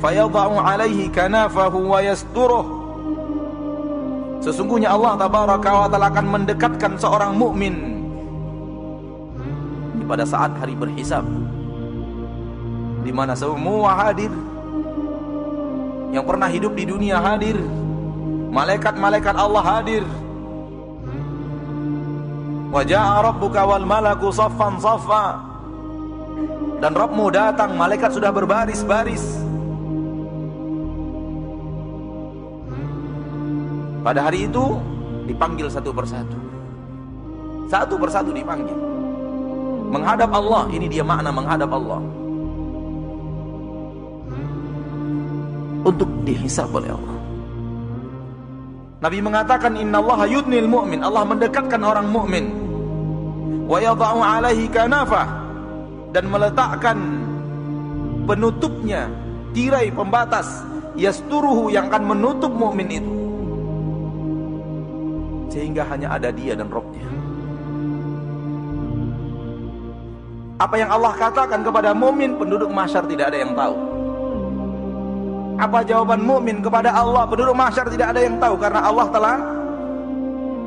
fayadha'u 'alaihi kanafahu wa yasturuh. Sesungguhnya Allah tabaraka wa taala akan mendekatkan seorang mukmin pada saat hari berhisab, di mana semua hadir, yang pernah hidup di dunia hadir, malaikat-malaikat Allah hadir. Wa jaa rabbuka wal malaku saffan saffa, dan Rabbmu datang, malaikat sudah berbaris-baris. Pada hari itu dipanggil satu persatu, satu persatu dipanggil menghadap Allah. Ini dia makna menghadap Allah, untuk dihisab oleh Allah. Nabi mengatakan innallaha yudnil mu'min, Allah mendekatkan orang mukmin, wa yadha'u 'alaihi kanafah, dan meletakkan penutupnya, tirai pembatas, yasturuhu, yang akan menutup mukmin itu, sehingga hanya ada dia dan Rabbnya. Apa yang Allah katakan kepada mukmin, penduduk mahsyar tidak ada yang tahu. Apa jawaban mukmin kepada Allah, penduduk mahsyar tidak ada yang tahu, karena Allah telah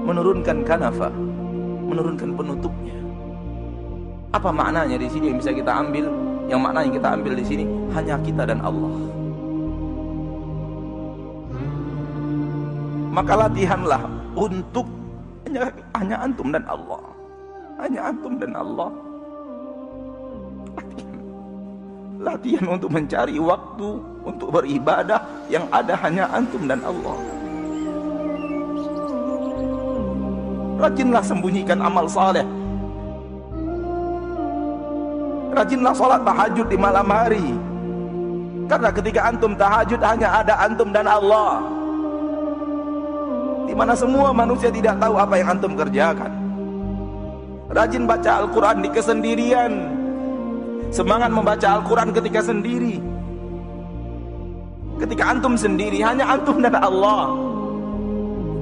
menurunkan kanafa, menurunkan penutupnya. Apa maknanya di sini yang bisa kita ambil? Yang maknanya kita ambil di sini hanya kita dan Allah. Maka latihanlah untuk hanya antum dan Allah, hanya antum dan Allah. Latihan untuk mencari waktu untuk beribadah yang ada hanya antum dan Allah. Rajinlah sembunyikan amal saleh. Rajinlah sholat tahajud di malam hari, karena ketika antum tahajud hanya ada antum dan Allah, di mana semua manusia tidak tahu apa yang antum kerjakan. Rajin baca Al-Quran di kesendirian. Semangat membaca Al-Quran ketika sendiri. Ketika antum sendiri, hanya antum dan Allah.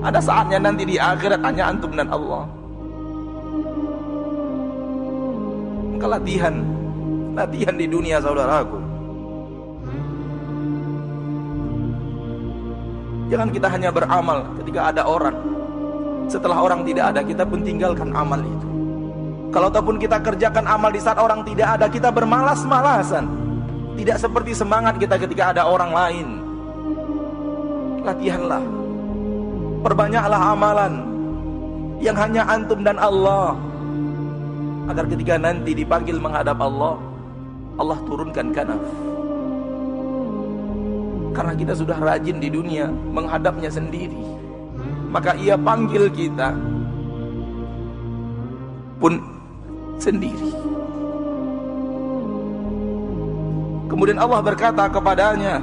Ada saatnya nanti di akhirat hanya antum dan Allah. Maka latihan di dunia, saudaraku. Jangan kita hanya beramal ketika ada orang. Setelah orang tidak ada, kita pun tinggalkan amal itu. Kalau ataupun kita kerjakan amal di saat orang tidak ada, kita bermalas-malasan. Tidak seperti semangat kita ketika ada orang lain. Latihanlah, perbanyaklah amalan yang hanya antum dan Allah, agar ketika nanti dipanggil menghadap Allah, Allah turunkan kanaf. Karena kita sudah rajin di dunia menghadapnya sendiri, maka ia panggil kita pun sendiri. Kemudian Allah berkata kepadanya,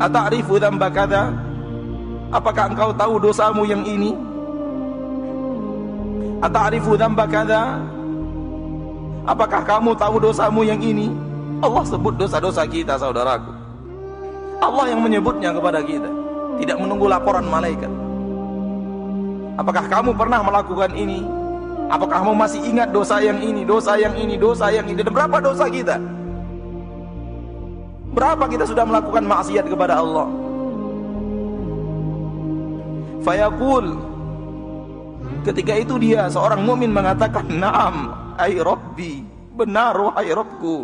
ata'rifu dzamba kadza, apakah engkau tahu dosamu yang ini? Ata'rifu dzamba kadza, apakah kamu tahu dosamu yang ini? Allah sebut dosa-dosa kita, saudaraku. Allah yang menyebutnya kepada kita, tidak menunggu laporan malaikat. Apakah kamu pernah melakukan ini? Apakah kamu masih ingat dosa yang ini, dosa yang ini, dosa yang ini? Dan berapa dosa kita? Berapa kita sudah melakukan maksiat kepada Allah? Fayaqul, ketika itu dia, seorang mukmin mengatakan, na'am, ay Rabbi, benar wahai Rabbku,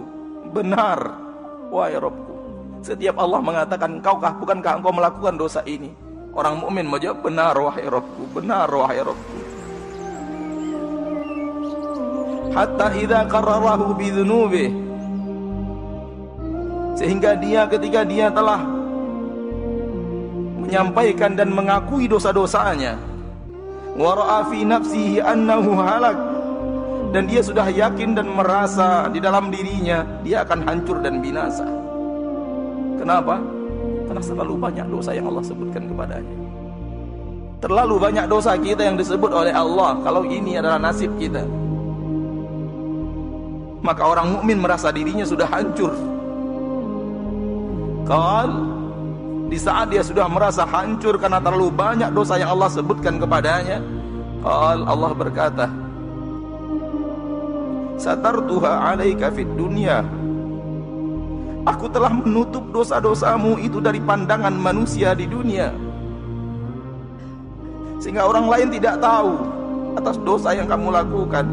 benar wahai Rabbku. Setiap Allah mengatakan, bukankah engkau melakukan dosa ini? Orang mukmin menjawab, benar wahai Rabbku, benar wahai Rabbku. Hatta idza qarrarahu bidzunubihi, sehingga dia, ketika dia telah menyampaikan dan mengakui dosa-dosanya, wa ra'a fi nafsihi annahu halak, dan dia sudah yakin dan merasa di dalam dirinya dia akan hancur dan binasa. Kenapa? Karena terlalu banyak dosa yang Allah sebutkan kepadanya. Terlalu banyak dosa kita yang disebut oleh Allah. Kalau ini adalah nasib kita, maka orang mukmin merasa dirinya sudah hancur. Di saat dia sudah merasa hancur karena terlalu banyak dosa yang Allah sebutkan kepadanya, Allah berkata, satartuha alaika fid dunya, Aku telah menutup dosa-dosamu itu dari pandangan manusia di dunia, sehingga orang lain tidak tahu atas dosa yang kamu lakukan.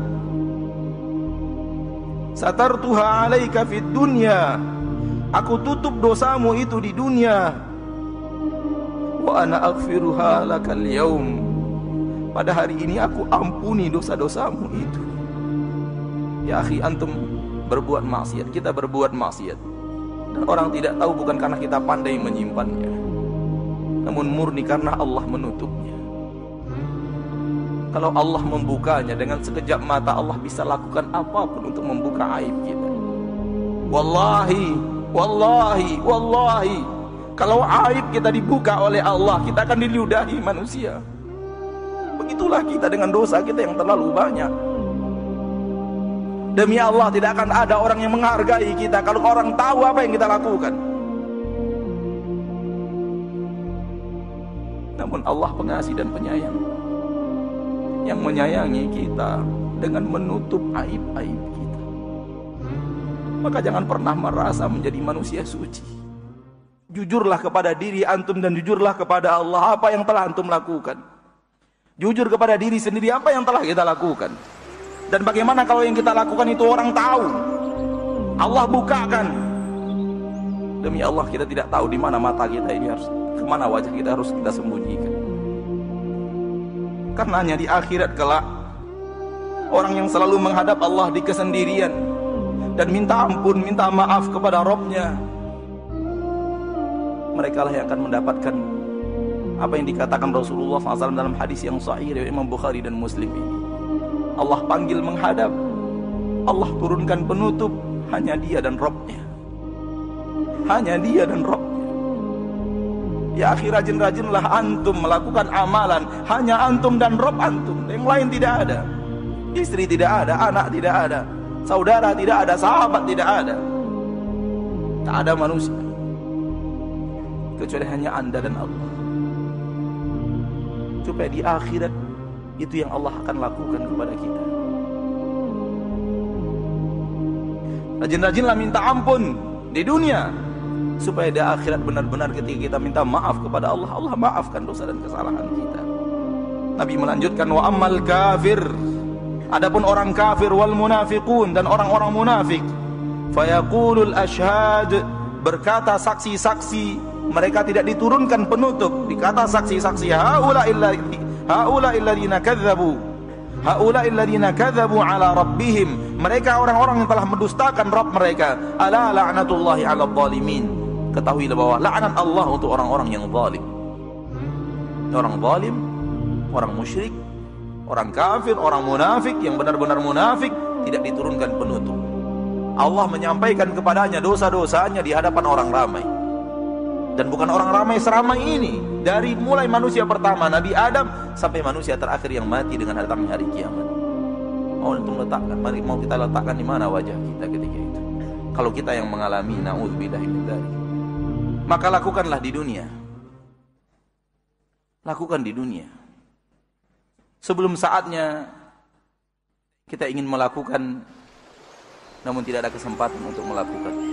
Satartuha 'alaika fid dunya, aku tutup dosamu itu di dunia. Wa ana aghfiruha lakal yaum, pada hari ini aku ampuni dosa-dosamu itu. Ya akhi, antum berbuat maksiat, kita berbuat maksiat, dan orang tidak tahu bukan karena kita pandai menyimpannya, namun murni karena Allah menutupnya. Kalau Allah membukanya, dengan sekejap mata Allah bisa lakukan apapun untuk membuka aib kita. Wallahi, wallahi, wallahi, kalau aib kita dibuka oleh Allah, kita akan diludahi manusia. Begitulah kita dengan dosa kita yang terlalu banyak. Demi Allah, tidak akan ada orang yang menghargai kita kalau orang tahu apa yang kita lakukan. Namun Allah pengasih dan penyayang, yang menyayangi kita dengan menutup aib-aib kita. Maka jangan pernah merasa menjadi manusia suci. Jujurlah kepada diri antum dan jujurlah kepada Allah apa yang telah antum lakukan. Jujur kepada diri sendiri apa yang telah kita lakukan. Dan bagaimana kalau yang kita lakukan itu orang tahu, Allah bukakan. Demi Allah, kita tidak tahu di mana mata kita ini harus, kemana wajah kita harus kita sembunyikan. Karenanya di akhirat kelak, orang yang selalu menghadap Allah di kesendirian dan minta ampun, minta maaf kepada Rabb-Nya, mereka lah yang akan mendapatkan apa yang dikatakan Rasulullah SAW dalam hadis yang sahih dari Imam Bukhari dan Muslim ini. Allah panggil menghadap, Allah turunkan penutup, hanya Dia dan Rabb-Nya. Hanya Dia dan Rabb-Nya. Ya akhi, rajin-rajinlah antum melakukan amalan, hanya antum dan Rabb antum, yang lain tidak ada. Istri tidak ada, anak tidak ada, saudara tidak ada, sahabat tidak ada. Tak ada manusia kecuali hanya anda dan Allah. Supaya di akhirat itu yang Allah akan lakukan kepada kita. Rajin-rajinlah minta ampun di dunia, supaya di akhirat benar-benar ketika kita minta maaf kepada Allah, Allah maafkan dosa dan kesalahan kita. Nabi melanjutkan, wa ammal kafir, adapun orang kafir, wal munafiqun, dan orang-orang munafik, fayaqulul ashhad, berkata saksi-saksi, mereka tidak diturunkan penutup, dikata saksi-saksi, haula illadzina kadzabu ala rabbihim, mereka orang-orang yang telah mendustakan Rabb mereka. Ala la'natullahi 'alal zalimin, ketahuilah bahwa laknat Allah untuk orang-orang yang zalim. Orang zalim, orang musyrik, orang kafir, orang munafik, yang benar-benar munafik, tidak diturunkan penutup. Allah menyampaikan kepadanya dosa-dosanya di hadapan orang ramai. Dan bukan orang ramai seramai ini, dari mulai manusia pertama Nabi Adam sampai manusia terakhir yang mati dengan datangnya hari kiamat. Mau kita letakkan di mana wajah kita ketika itu? Kalau kita yang mengalami, na'udzubillahi min dzalik. Maka lakukanlah di dunia. Lakukan di dunia. Sebelum saatnya kita ingin melakukan, namun tidak ada kesempatan untuk melakukan.